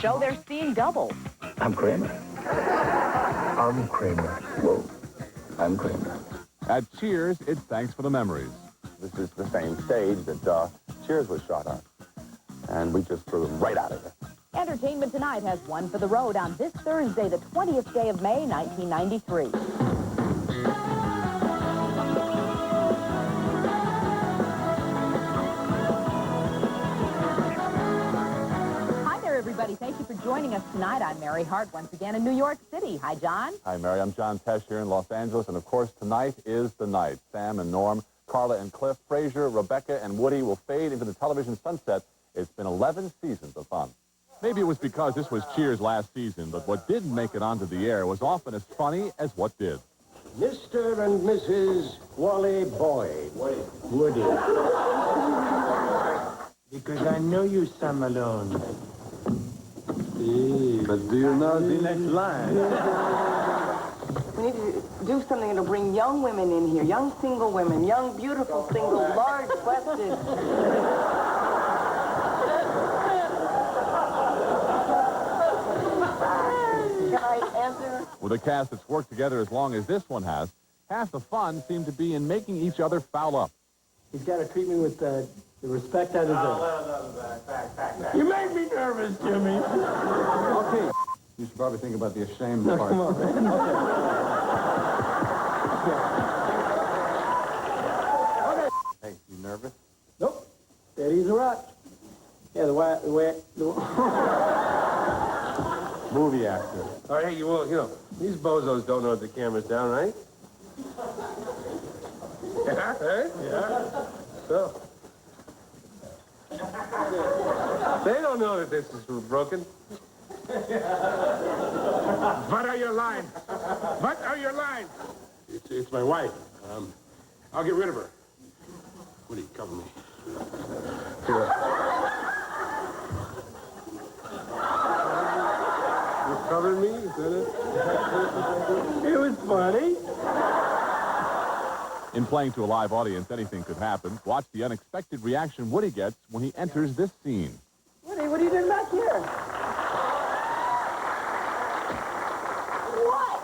show, they're seeing double. I'm Kramer. I'm Kramer. Whoa. I'm Kramer. At Cheers, it's Thanks for the Memories. This is the same stage that Cheers was shot on. And we just threw them right out of it. Entertainment Tonight has one for the road on this Thursday, the 20th day of May, 1993. Hi there, everybody. Thank you for joining us tonight. I'm Mary Hart, once again in New York City. Hi, John. Hi, Mary. I'm John Tesh here in Los Angeles. And, of course, tonight is the night. Sam and Norm, Carla and Cliff, Frasier, Rebecca, and Woody will fade into the television sunset. It's been 11 seasons of fun. Maybe it was because this was Cheers last season, but what didn't make it onto the air was often as funny as what did. Mr. and Mrs. Wally Boyd. Woody. Because I know you, Sam Malone. But do you know the next line? We need to do something that'll bring young women in here, young single women, young, beautiful, single, large-breasted. Can I answer? With a cast that's worked together as long as this one has, half the fun seemed to be in making each other foul up. He's got to treat me with the respect I deserve. You make me nervous, Jimmy. Okay. You should probably think about the ashamed part. Come on, man. Okay. Hey, you nervous? Nope. Steady as a rock. Yeah, the way. Movie actor. All right, you know, these bozos don't know if the camera's down, right? Yeah, right? Yeah. So. They don't know that this is broken. What are your lines? What are your lines? It's my wife. I'll get rid of her. Woody, cover me. Here. You covered me? Is that it? It was funny. In playing to a live audience, anything could happen. Watch the unexpected reaction Woody gets when he enters this scene. Woody, what are you doing back here? What?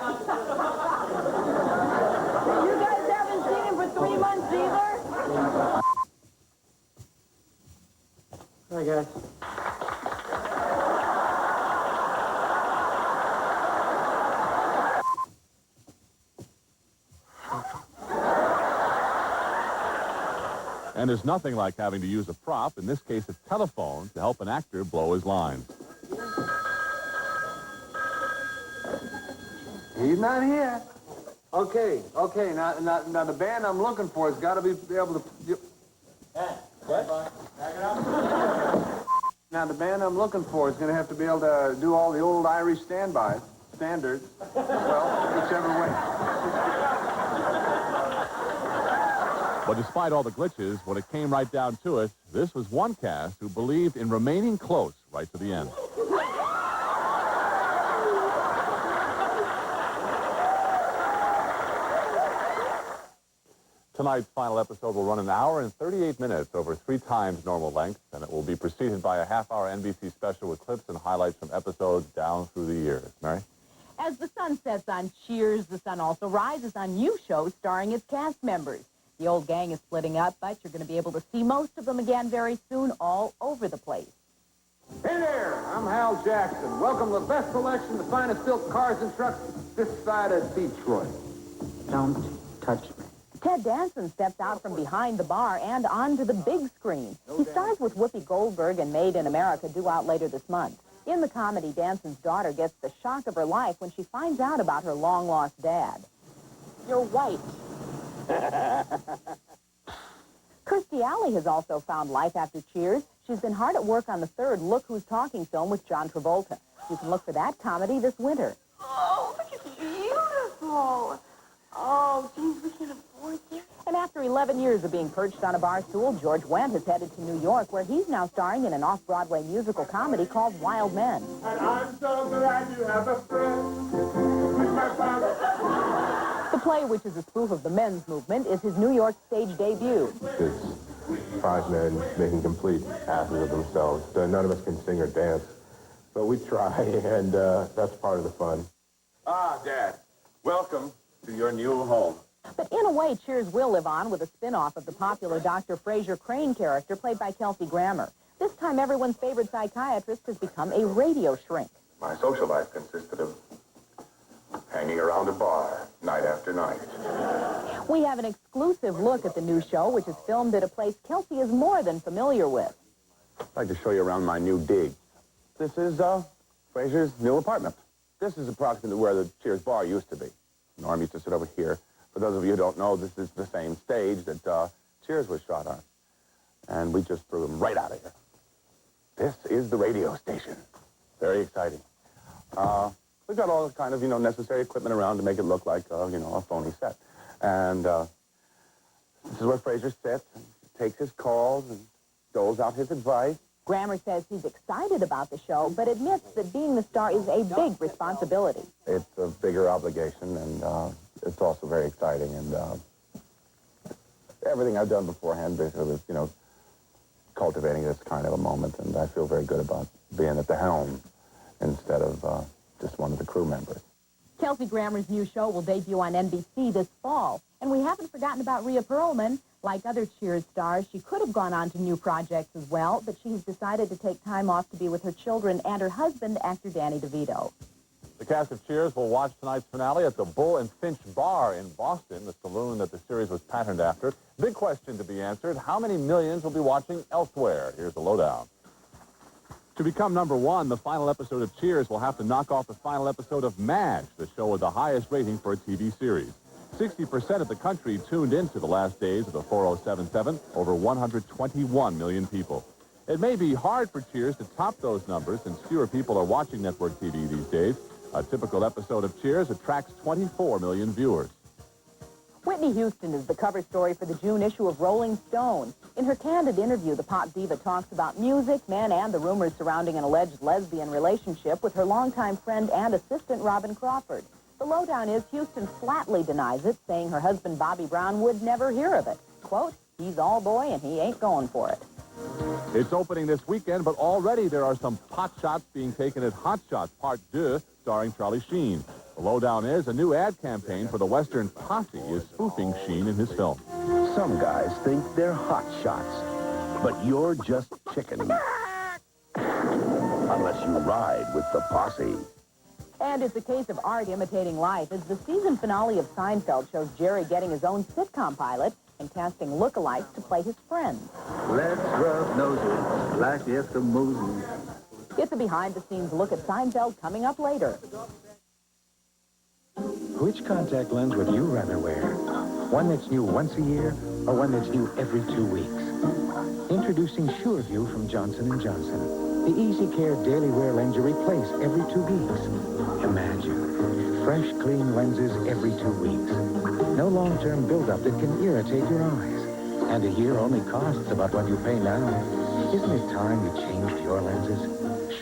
You guys haven't seen him for 3 months either? Hi, guys. And there's nothing like having to use a prop, in this case a telephone, to help an actor blow his lines. He's not here. Okay. Now the band I'm looking for has got to be able to... What? Now the band I'm looking for is going to have to be able to do all the old Irish standards. Well, whichever way. But despite all the glitches, when it came right down to it, this was one cast who believed in remaining close right to the end. Tonight's final episode will run an hour and 38 minutes over 3 times normal length, and it will be preceded by a half-hour NBC special with clips and highlights from episodes down through the years. Mary? As the sun sets on Cheers, the sun also rises on new shows starring its cast members. The old gang is splitting up, but you're going to be able to see most of them again very soon all over the place. Hey there, I'm Hal Jackson. Welcome to the best selection, the finest silk cars and trucks this side of Detroit. Don't touch me. Ted Danson steps out from behind the bar and onto the big screen. He stars with Whoopi Goldberg in Made in America, due out later this month. In the comedy, Danson's daughter gets the shock of her life when she finds out about her long-lost dad. You're white. Kirstie Alley has also found life after Cheers. She's been hard at work on the third Look Who's Talking film with John Travolta. You can look for that comedy this winter. Oh, look, it's beautiful. Oh, geez, we can afford this. And after 11 years of being perched on a bar stool, George Wendt has headed to New York, where he's now starring in an off-Broadway musical comedy called Wild Men. And I'm so glad you have a friend. With my father. The play, which is a spoof of the men's movement, is his New York stage debut. It's 5 men making complete asses of themselves. None of us can sing or dance. But we try, and that's part of the fun. Ah, Dad, welcome to your new home. But in a way, Cheers will live on with a spin-off of the popular Dr. Frasier Crane character played by Kelsey Grammer. This time, everyone's favorite psychiatrist has become a radio shrink. My social life consisted of hanging around a bar night after night. We have an exclusive look at the new show, which is filmed at a place Kelsey is more than familiar with. I'd like to show you around my new dig. This is Frasier's new apartment. This is approximately where the Cheers bar used to be. Norm used to sit over here. For those of you who don't know, this is the same stage that Cheers was shot on. And we just threw him right out of here. This is the radio station. Very exciting. We've got all the kind of, necessary equipment around to make it look like, a phony set. And this is where Frasier sits and takes his calls and doles out his advice. Grammer says he's excited about the show, but admits that being the star is a big responsibility. It's a bigger obligation, and it's also very exciting. And everything I've done beforehand basically was, cultivating this kind of a moment, and I feel very good about being at the helm instead of just one of the crew members. Kelsey Grammer's new show will debut on NBC this fall, and we haven't forgotten about Rhea Perlman. Like other Cheers stars, she could have gone on to new projects as well, but she's decided to take time off to be with her children and her husband, actor Danny DeVito. The cast of Cheers will watch tonight's finale at the Bull and Finch Bar in Boston, the saloon that the series was patterned after. Big question to be answered, how many millions will be watching elsewhere? Here's the lowdown. To become number one, the final episode of Cheers will have to knock off the final episode of MASH, the show with the highest rating for a TV series. 60% of the country tuned into the last days of the 4077, over 121 million people. It may be hard for Cheers to top those numbers since fewer people are watching network TV these days. A typical episode of Cheers attracts 24 million viewers. Whitney Houston is the cover story for the June issue of Rolling Stone. In her candid interview, the pop diva talks about music, men, and the rumors surrounding an alleged lesbian relationship with her longtime friend and assistant, Robin Crawford. The lowdown is Houston flatly denies it, saying her husband, Bobby Brown, would never hear of it. Quote, he's all boy and he ain't going for it. It's opening this weekend, but already there are some pot shots being taken at Hot Shots Part 2, starring Charlie Sheen. The lowdown is a new ad campaign for the Western Posse is spoofing Sheen in his film. Some guys think they're hot shots, but you're just chicken. Unless you ride with the posse. And it's a case of art imitating life, as the season finale of Seinfeld shows Jerry getting his own sitcom pilot and casting lookalikes to play his friends. Let's rub noses like Eskimos. It's a behind-the-scenes look at Seinfeld coming up later. Which contact lens would you rather wear? One that's new once a year or one that's new every 2 weeks? Introducing SureView from Johnson & Johnson. The Easy Care Daily Wear lens you replace every 2 weeks. Imagine. Fresh, clean lenses every 2 weeks. No long-term buildup that can irritate your eyes. And a year only costs about what you pay now. Isn't it time you changed your lenses?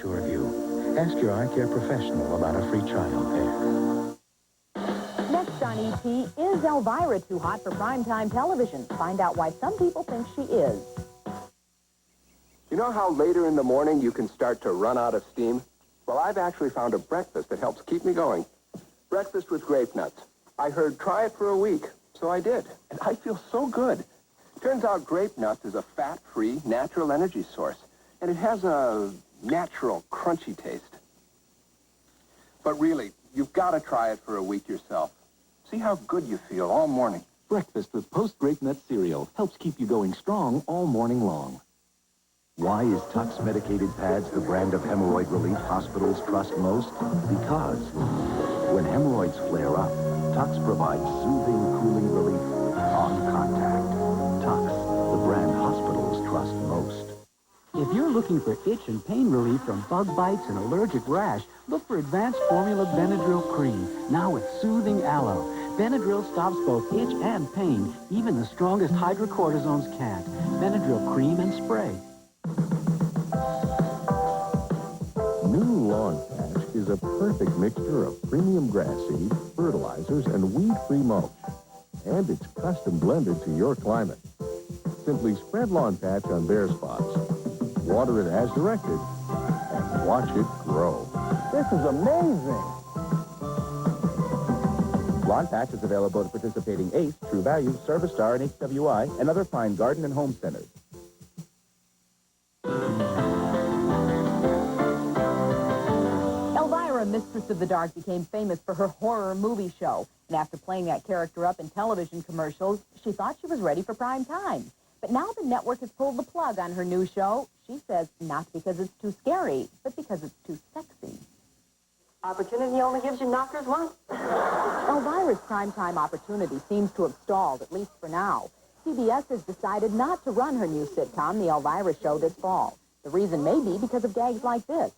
SureView. Ask your eye care professional about a free trial pair. Next on E.T., is Elvira too hot for primetime television? Find out why some people think she is. You know how later in the morning you can start to run out of steam? Well, I've actually found a breakfast that helps keep me going. Breakfast with grape nuts. I heard try it for a week, so I did. And I feel so good. Turns out grape nuts is a fat-free, natural energy source. And it has a natural, crunchy taste. But really, you've got to try it for a week yourself. See how good you feel all morning. Breakfast with Post-Grape Nut cereal helps keep you going strong all morning long. Why is Tux medicated pads the brand of hemorrhoid relief hospitals trust most? Because when hemorrhoids flare up, Tux provides soothing, cooling relief on contact. Tux, the brand hospitals trust most. If you're looking for itch and pain relief from bug bites and allergic rash, look for Advanced Formula Benadryl Cream, now with soothing aloe. Benadryl stops both itch and pain. Even the strongest hydrocortisones can't. Benadryl Cream and Spray. New Lawn Patch is a perfect mixture of premium grass seed, fertilizers, and weed-free mulch. And it's custom blended to your climate. Simply spread Lawn Patch on bare spots, water it as directed, and watch it grow. This is amazing. Lawn Patch is available at participating Ace, True Value, Service Star, and HWI, and other fine garden and home centers. Elvira, Mistress of the Dark, became famous for her horror movie show. And after playing that character up in television commercials, she thought she was ready for prime time. But now the network has pulled the plug on her new show. She says not because it's too scary, but because it's too sexy. Opportunity only gives you knockers once. Elvira's primetime opportunity seems to have stalled, at least for now. CBS has decided not to run her new sitcom, The Elvira Show, this fall. The reason may be because of gags like this.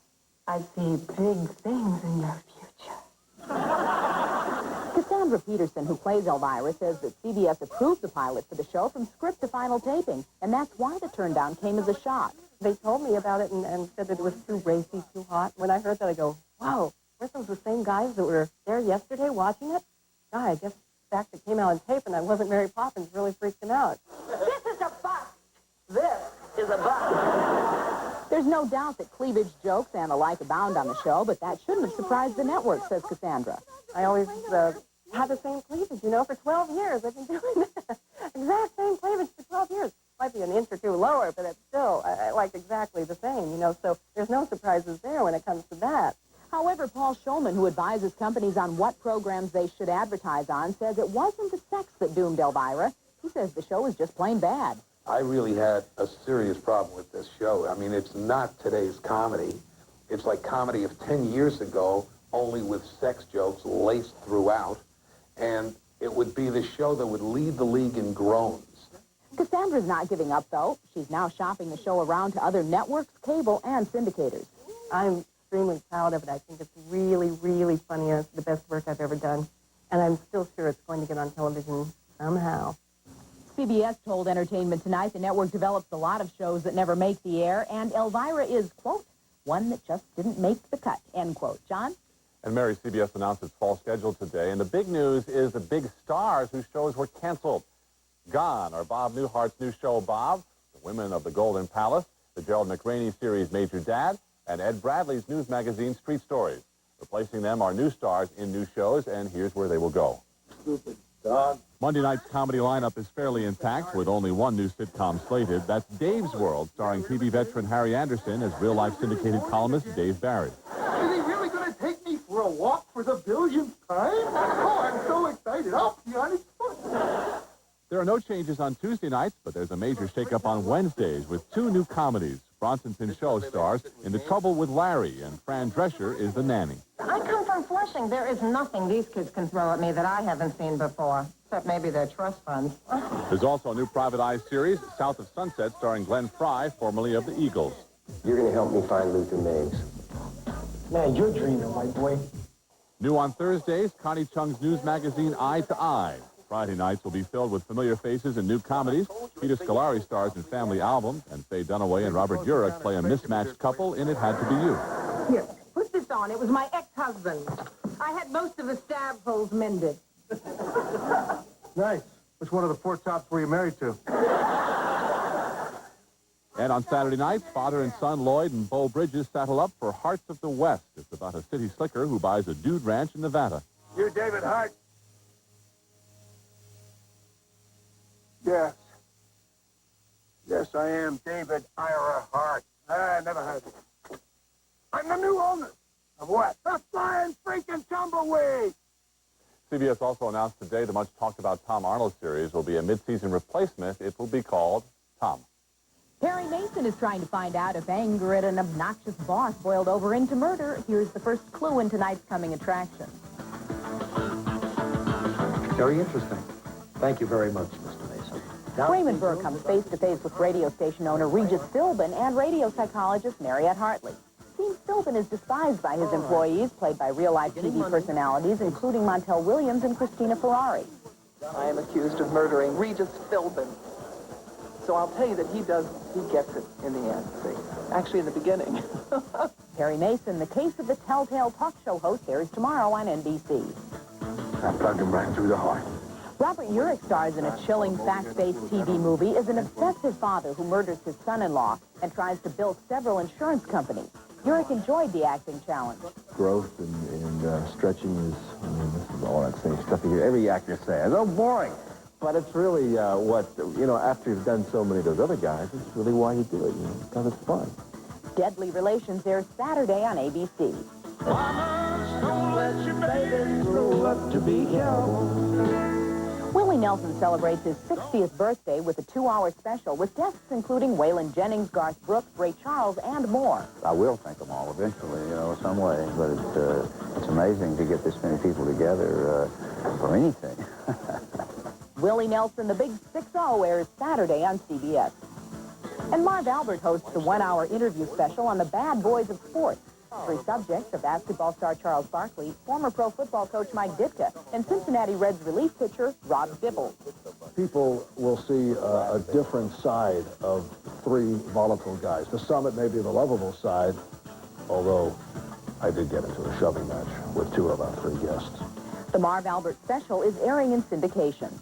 I see big things in your future. Cassandra Peterson, who plays Elvira, says that CBS approved the pilot for the show from script to final taping, and that's why the turndown came as a shock. They told me about it and said that it was too racy, too hot. When I heard that, I go, wow, weren't those the same guys that were there yesterday watching it? God, I guess the fact that it came out on tape and I wasn't Mary Poppins really freaked him out. This is a bust. This is a bust. There's no doubt that cleavage jokes and the like abound on the show, but that shouldn't have surprised the network, says Cassandra. I always had the same cleavage, you know, for 12 years. I've been doing that. Exact same cleavage for 12 years. Might be an inch or two lower, but it's still like exactly the same, you know, so there's no surprises there when it comes to that. However, Paul Schulman, who advises companies on what programs they should advertise on, says it wasn't the sex that doomed Elvira. He says the show is just plain bad. I really had a serious problem with this show. I mean, it's not today's comedy. It's like comedy of 10 years ago, only with sex jokes laced throughout. And it would be the show that would lead the league in groans. Cassandra's not giving up, though. She's now shopping the show around to other networks, cable, and syndicators. I'm extremely proud of it. I think it's really, really funny, and it's the best work I've ever done. And I'm still sure it's going to get on television somehow. CBS told Entertainment Tonight the network develops a lot of shows that never make the air, and Elvira is, quote, one that just didn't make the cut, end quote. John? And Mary, CBS announced its fall schedule today, and the big news is the big stars whose shows were canceled. Gone are Bob Newhart's new show, Bob, The Women of the Golden Palace, the Gerald McRaney series, Major Dad, and Ed Bradley's news magazine, Street Stories. Replacing them are new stars in new shows, and here's where they will go. Stupid dog. Monday night's comedy lineup is fairly intact, with only one new sitcom slated. That's Dave's World, starring TV veteran Harry Anderson as real-life syndicated columnist Dave Barry. Is he really going to take me for a walk for the billionth time? Oh, I'm so excited. I'll be on his foot. There are no changes on Tuesday nights, but there's a major shakeup on Wednesdays with two new comedies. Bronson Show stars In the Trouble with Larry, and Fran Drescher is the nanny. I come from Flushing. There is nothing these kids can throw at me that I haven't seen before, except maybe their trust funds. There's also a new Private Eye series, South of Sunset, starring Glenn Fry, formerly of the Eagles. You're going to help me find Luther Meigs. Man, you're dreaming, white boy. New on Thursdays, Connie Chung's news magazine Eye to Eye. Friday nights will be filled with familiar faces and new comedies. Peter Scolari stars in Family Album, and Faye Dunaway and Robert Urich play a mismatched couple in It Had to Be You. Here, put this on. It was my ex-husband. I had most of the stab holes mended. Nice. Which one of the four tops were you married to? And on Saturday nights, father and son Lloyd and Bo Bridges saddle up for Hearts of the West. It's about a city slicker who buys a dude ranch in Nevada. You're David Hart. Yes. Yes, I am David Ira Hart. I never heard of it. I'm the new owner of what? The Flying Freaking Tumbleweed. CBS also announced today the much-talked-about Tom Arnold series will be a mid-season replacement. It will be called Tom. Perry Mason is trying to find out if anger at an obnoxious boss boiled over into murder. Here's the first clue in tonight's coming attraction. Very interesting. Thank you very much, Mr. Mason. Raymond Burr comes face-to-face with radio station owner Regis Philbin and radio psychologist Mariette Hartley. Seems Philbin is despised by his employees, played by real-life TV personalities, including Montel Williams and Christina Ferrari. I am accused of murdering Regis Philbin. So I'll tell you that he gets it in the end, see. Actually, in the beginning. Perry Mason, The Case of the Telltale talk show host, airs tomorrow on NBC. I plugged him right through the heart. Robert Urich stars in a chilling, fact-based TV movie as an obsessive father who murders his son-in-law and tries to bilk several insurance companies. Urich enjoyed the acting challenge. Growth and stretching is, I mean, this is all that same stuff you hear every actor say. It's so boring. But it's really after you've done so many of those other guys, it's really why you do it, because it's fun. Deadly Relations airs Saturday on ABC. Don't let your baby grow up to be cowboy. Willie Nelson celebrates his 60th birthday with a 2-hour special with guests including Waylon Jennings, Garth Brooks, Ray Charles, and more. I will thank them all eventually, some way. But it's amazing to get this many people together for anything. Willie Nelson, The Big 6-0 airs Saturday on CBS. And Marv Albert hosts the 1-hour interview special on the bad boys of sports. 3 subjects are basketball star Charles Barkley, former pro football coach Mike Ditka, and Cincinnati Reds relief pitcher Rob Dibble. People will see a different side of 3 volatile guys. To some, it may be the lovable side, although I did get into a shoving match with 2 of our 3 guests. The Marv Albert special is airing in syndication.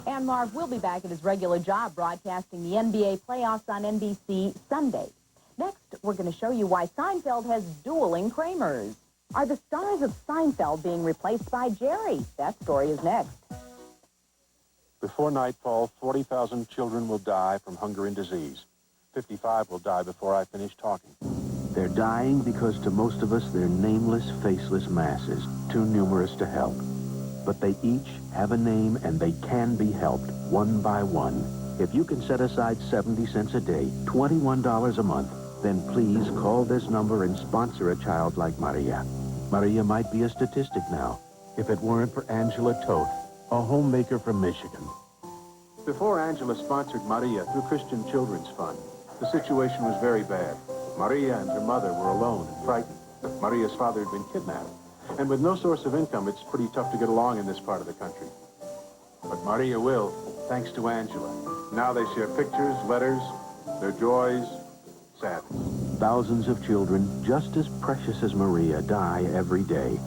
And Marv will be back at his regular job broadcasting the NBA playoffs on NBC Sunday. Next, we're going to show you why Seinfeld has dueling Kramers. Are the stars of Seinfeld being replaced by Jerry? That story is next. Before nightfall, 40,000 children will die from hunger and disease. 55 will die before I finish talking. They're dying because to most of us, they're nameless, faceless masses, too numerous to help. But they each have a name, and they can be helped one by one. If you can set aside 70 cents a day, $21 a month, then please call this number and sponsor a child like Maria. Maria might be a statistic now, if it weren't for Angela Toth, a homemaker from Michigan. Before Angela sponsored Maria through Christian Children's Fund, the situation was very bad. Maria and her mother were alone and frightened. Maria's father had been kidnapped. And with no source of income, it's pretty tough to get along in this part of the country. But Maria will, thanks to Angela. Now they share pictures, letters, their joys, sadness. Thousands of children, just as precious as Maria, die every day.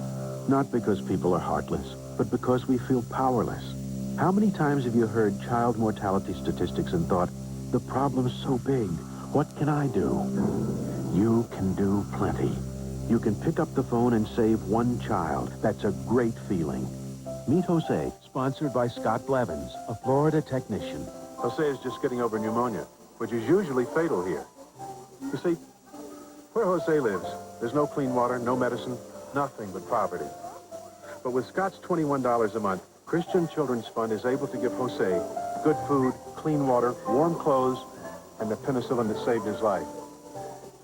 Not because people are heartless, but because we feel powerless. How many times have you heard child mortality statistics and thought, the problem's so big, what can I do? You can do plenty. You can pick up the phone and save one child. That's a great feeling. Meet Jose, sponsored by Scott Blevins, a Florida technician. Jose is just getting over pneumonia, which is usually fatal here. You see, where Jose lives, there's no clean water, no medicine, nothing but poverty. But with Scott's $21 a month, Christian Children's Fund is able to give Jose good food, clean water, warm clothes, and the penicillin that saved his life.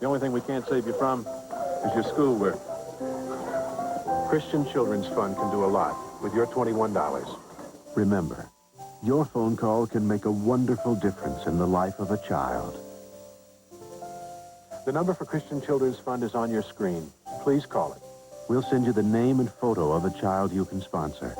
The only thing we can't save you from is your schoolwork. Christian Children's Fund can do a lot with your $21. Remember, your phone call can make a wonderful difference in the life of a child. The number for Christian Children's Fund is on your screen. Please call it. We'll send you the name and photo of a child you can sponsor.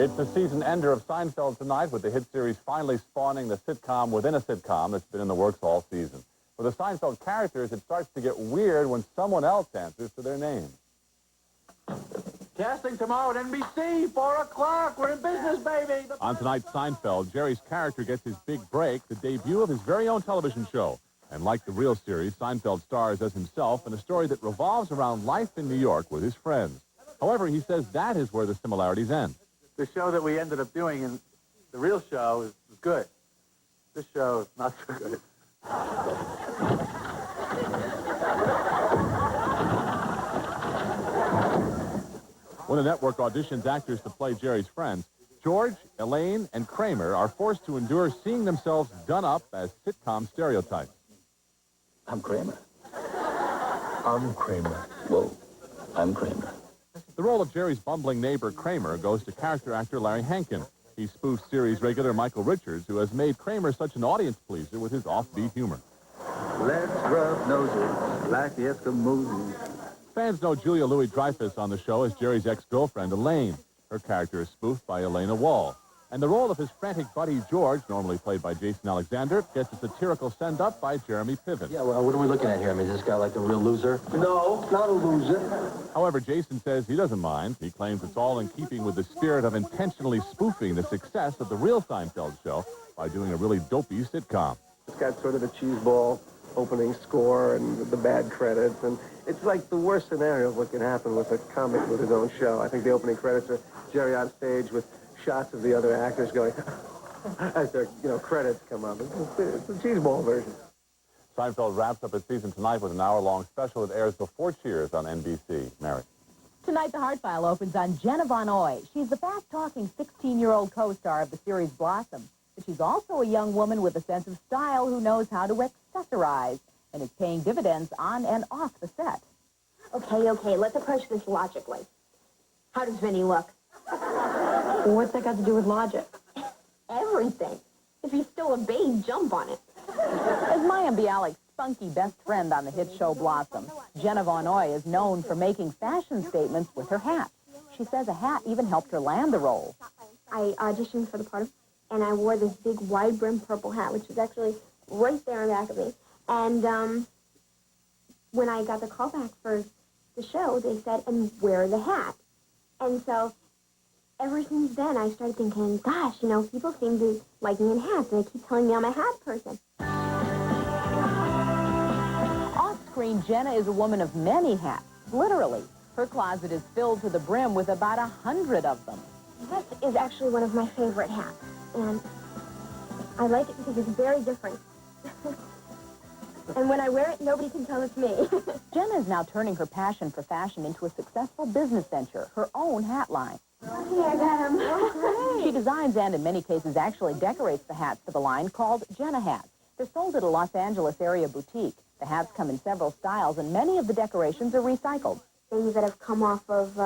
It's the season ender of Seinfeld tonight, with the hit series finally spawning the sitcom within a sitcom that's been in the works all season. For the Seinfeld characters, it starts to get weird when someone else answers to their name. Casting tomorrow at NBC, 4 o'clock. We're in business, baby. On tonight's Seinfeld, Jerry's character gets his big break, the debut of his very own television show. And like the real series, Seinfeld stars as himself in a story that revolves around life in New York with his friends. However, he says that is where the similarities end. The show that we ended up doing in the real show is good. This show is not so good. When the network auditions actors to play Jerry's friends, George, Elaine, and Kramer are forced to endure seeing themselves done up as sitcom stereotypes. I'm Kramer. I'm Kramer. Whoa, I'm Kramer. The role of Jerry's bumbling neighbor, Kramer, goes to character actor Larry Hankin. He spoofs series regular Michael Richards, who has made Kramer such an audience pleaser with his offbeat humor. Let's rub noses like the Eskimos. Fans know Julia Louis-Dreyfus on the show as Jerry's ex-girlfriend, Elaine. Her character is spoofed by Elena Wall. And the role of his frantic buddy, George, normally played by Jason Alexander, gets a satirical send-up by Jeremy Piven. Yeah, well, what are we looking at here? I mean, is this guy like the real loser? No, not a loser. However, Jason says he doesn't mind. He claims it's all in keeping with the spirit of intentionally spoofing the success of the real Seinfeld show by doing a really dopey sitcom. It's got sort of the cheeseball opening score and the bad credits, and it's like the worst scenario of what can happen with a comic with his own show. I think the opening credits are Jerry on stage with shots of the other actors going as their credits come up. It's a cheeseball version. Seinfeld wraps up its season tonight with an hour-long special that airs before Cheers on NBC. Mary. Tonight, the Heart File opens on Jenna Von Oy. She's the fast-talking 16-year-old co-star of the series Blossom. But she's also a young woman with a sense of style who knows how to accessorize and is paying dividends on and off the set. Okay, let's approach this logically. How does Vinny look? What's that got to do with logic? Everything. If he's still a babe, jump on it. As Mayim Bialik's spunky best friend on the hit show Blossom, Jenna Von Oy is known for making fashion statements with her hat. She says a hat even helped her land the role. I auditioned for the part, and I wore this big wide-brimmed purple hat, which was actually right there in the back of me. And when I got the call back for the show, they said, and wear the hat. And so ever since then, I started thinking, gosh, people seem to like me in hats, and they keep telling me I'm a hat person. Off-screen, Jenna is a woman of many hats, literally. Her closet is filled to the brim with about 100 of them. This is actually one of my favorite hats, and I like it because it's very different. And when I wear it, nobody can tell it's me. Jenna is now turning her passion for fashion into a successful business venture, her own hat line. Okay, I got them. She designs and, in many cases, actually decorates the hats for the line called Jenna Hats. They're sold at a Los Angeles area boutique. The hats come in several styles, and many of the decorations are recycled. Things that have come off of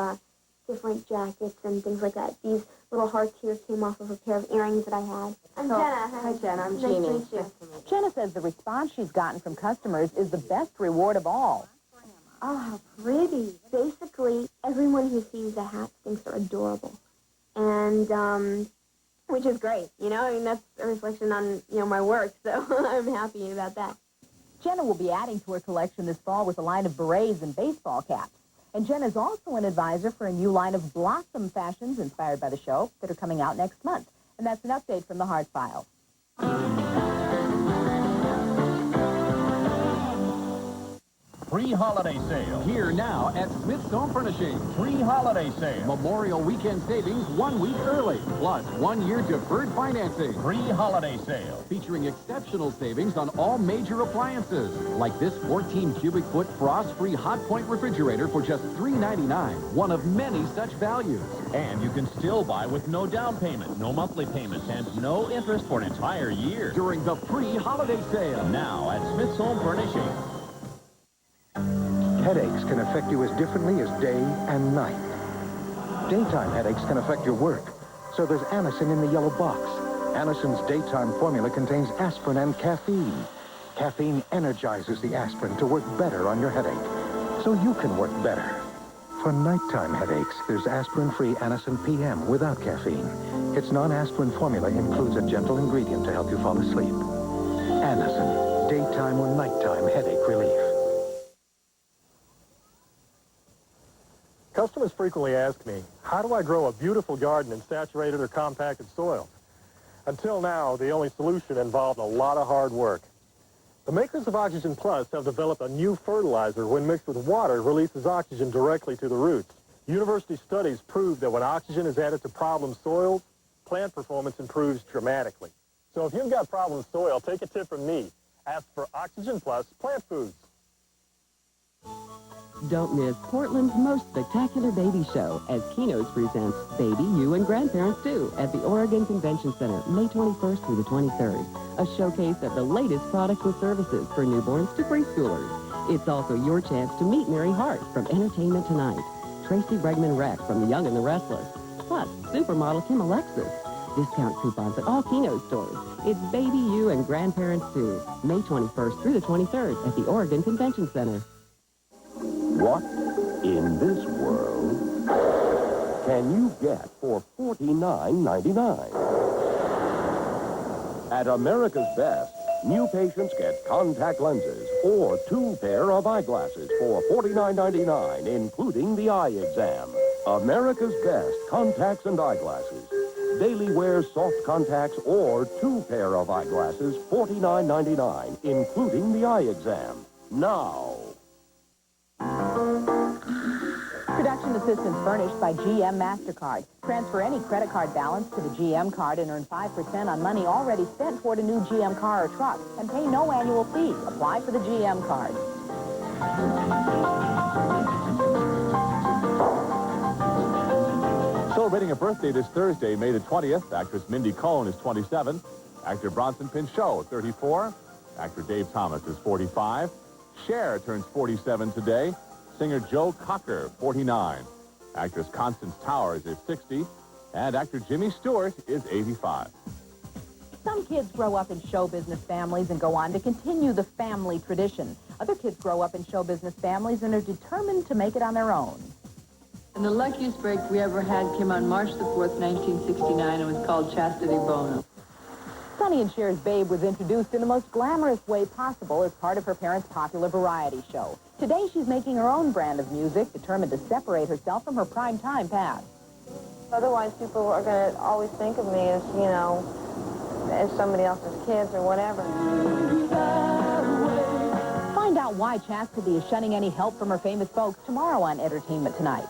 different jackets and things like that. These little hearts here came off of a pair of earrings that I had. I'm Jenna. Hi, Jenna. I'm Nice Jeannie. to meet you. Jenna says the response she's gotten from customers is the best reward of all. Oh, how pretty. Basically, everyone who sees the hat thinks they're adorable. And, which is great, that's a reflection on, my work, so I'm happy about that. Jenna will be adding to her collection this fall with a line of berets and baseball caps. And Jenna's also an advisor for a new line of Blossom fashions inspired by the show that are coming out next month. And that's an update from the Heart File. Pre-holiday sale. Here now at Smith's Home Furnishing. Pre-holiday sale. Memorial weekend savings 1 week early. Plus 1 year deferred financing. Pre-holiday sale. Featuring exceptional savings on all major appliances. Like this 14 cubic foot frost-free hot point refrigerator for just $3.99. One of many such values. And you can still buy with no down payment, no monthly payments, and no interest for an entire year. During the pre-holiday sale. Now at Smith's Home Furnishing. Headaches can affect you as differently as day and night. Daytime headaches can affect your work, so there's Anacin in the yellow box. Anacin's daytime formula contains aspirin and caffeine. Caffeine energizes the aspirin to work better on your headache, so you can work better. For nighttime headaches, there's aspirin-free Anacin PM without caffeine. Its non-aspirin formula includes a gentle ingredient to help you fall asleep. Anacin, daytime or nighttime headache relief. Customers frequently ask me, how do I grow a beautiful garden in saturated or compacted soils? Until now, the only solution involved a lot of hard work. The makers of Oxygen Plus have developed a new fertilizer when mixed with water releases oxygen directly to the roots. University studies prove that when oxygen is added to problem soils, plant performance improves dramatically. So if you've got problem soil, take a tip from me. Ask for Oxygen Plus Plant Foods. Don't miss Portland's most spectacular baby show as Keynotes presents Baby, You, and Grandparents Too at the Oregon Convention Center, May 21st through the 23rd. A showcase of the latest products and services for newborns to preschoolers. It's also your chance to meet Mary Hart from Entertainment Tonight, Tracy Bregman Rex from The Young and the Restless, plus supermodel Kim Alexis. Discount coupons at all Keynote stores. It's Baby, You, and Grandparents Too, May 21st through the 23rd at the Oregon Convention Center. What in this world can you get for $49.99? At America's Best, new patients get contact lenses or 2 pair of eyeglasses for $49.99, including the eye exam. America's Best contacts and eyeglasses. daily wear soft contacts, or 2 pair of eyeglasses, $49.99, including the eye exam. Now. Production assistance furnished by GM MasterCard. Transfer any credit card balance to the GM card and earn 5% on money already spent toward a new GM car or truck and pay no annual fee. Apply for the GM card. Celebrating a birthday this Thursday, May the 20th, actress Mindy Cohn is 27. Actor Bronson Pinchot, 34. Actor Dave Thomas is 45. Cher turns 47 today. Singer Joe Cocker, 49. Actress Constance Towers is 60. And actor Jimmy Stewart is 85. Some kids grow up in show business families and go on to continue the family tradition. Other kids grow up in show business families and are determined to make it on their own. And the luckiest break we ever had came on March the 4th, 1969. It was called Chastity Bonus. Sonny and Cher's Babe was introduced in the most glamorous way possible as part of her parents' popular variety show. Today, she's making her own brand of music, determined to separate herself from her primetime past. Otherwise, people are going to always think of me as, you know, as somebody else's kids or whatever. Find out why Chastity is shunning any help from her famous folks tomorrow on Entertainment Tonight.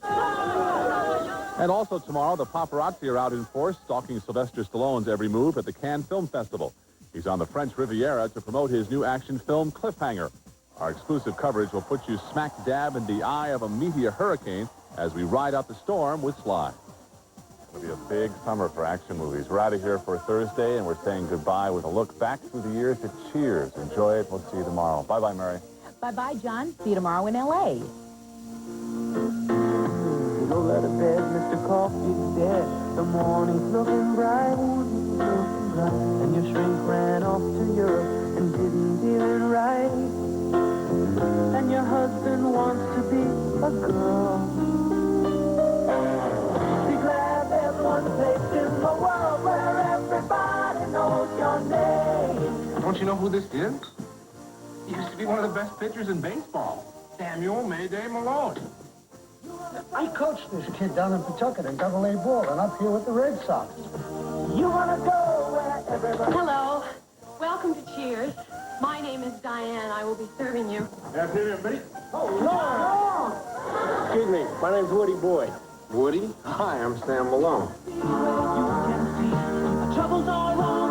And also tomorrow, the paparazzi are out in force, stalking Sylvester Stallone's every move at the Cannes Film Festival. He's on the French Riviera to promote his new action film, Cliffhanger. Our exclusive coverage will put you smack dab in the eye of a meteor hurricane as we ride out the storm with Sly. It'll be a big summer for action movies. We're out of here for Thursday, and we're saying goodbye with a look back through the years at Cheers. Enjoy it. We'll see you tomorrow. Bye-bye, Mary. Bye-bye, John. See you tomorrow in L.A. Go to bed, Mr. Coffee's dead. The morning's looking bright, and your shrink ran off to Europe and didn't do it right. And your husband wants to be a girl. Be glad there's one place in the world where everybody knows your name. Don't you know who this is? He used to be one of the best pitchers in baseball. Samuel Mayday Malone. I coached this kid down in Pawtucket in Double-A ball and up here with the Red Sox. You want to go where everybody... Hello. Welcome to Cheers. My name is Diane. I will be serving you. Afternoon, everybody. Oh, Lord! Excuse me. My name's Woody Boyd. Woody? Hi, I'm Sam Malone. Troubles all on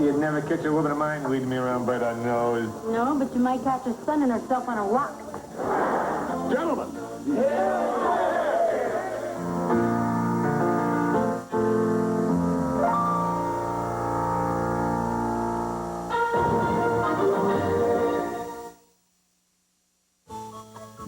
You'd never catch a woman of mine leading me around by the nose. No, but you might catch her sunning herself on a rock. Gentlemen.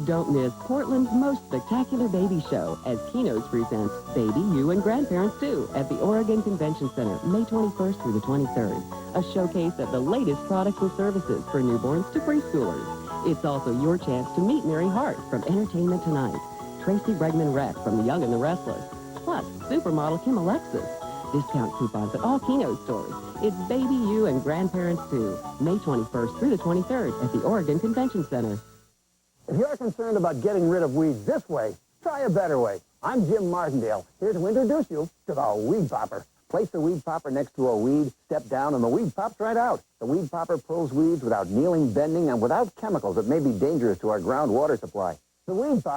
Don't miss Portland's most spectacular baby show as Keynotes presents Baby, You, and Grandparents Too at the Oregon Convention Center, May 21st through the 23rd. A showcase of the latest products and services for newborns to preschoolers. It's also your chance to meet Mary Hart from Entertainment Tonight, Tracy Bregman-Reck from The Young and the Restless, plus supermodel Kim Alexis. Discount coupons at all Keynote stores. It's Baby, You, and Grandparents Too, May 21st through the 23rd at the Oregon Convention Center. If you're concerned about getting rid of weeds this way, try a better way. I'm Jim Martindale, here to introduce you to the Weed Popper. Place the Weed Popper next to a weed, step down, and the weed pops right out. The Weed Popper pulls weeds without kneeling, bending, and without chemicals that may be dangerous to our groundwater supply. The Weed Popper